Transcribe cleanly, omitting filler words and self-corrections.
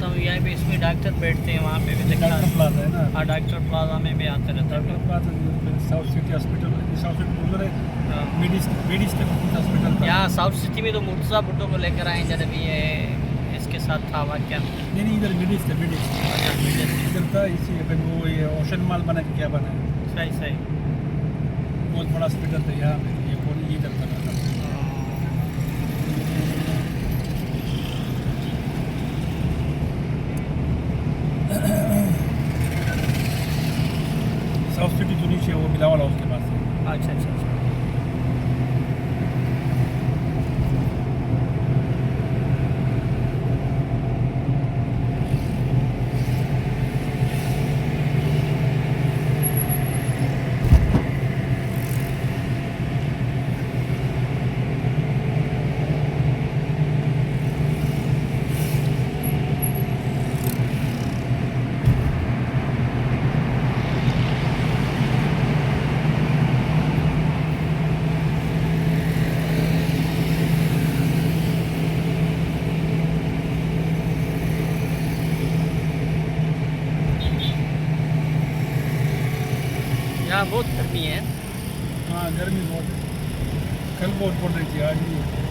रहता हूँ, यहाँ पे इसमें डॉक्टर बैठते हैं, वहाँ पे भी देखा। डॉक्टर प्लाजा है ना, हाँ, डॉक्टर प्लाजा में भी आते रहते डॉक्टर हैं। Plaza south city hospital, south city बोल रहे हाँ। मेडिस के हॉस्पिटल था। यहाँ साउथ सिटी में तो मुर्तज़ा भुट्टो को लेकर आए जब ये इसके साथ था वाक्य। नहीं नहीं, इधर मेडिस थे, मेडिस इधर था। इसी फिर वो ये ओशन मॉल बना के क्या बना है, सही सही। बहुत बड़ा हॉस्पिटल था यहाँ पे, ये पूरी इधर था। साउथ सिटी जो नीचे वो बिलावल हाउस के पास है। अच्छा अच्छा अच्छा। यहाँ बहुत गर्मी है। हाँ गर्मी बहुत है, कल बहुत पड़ रही थी, आज नहीं है।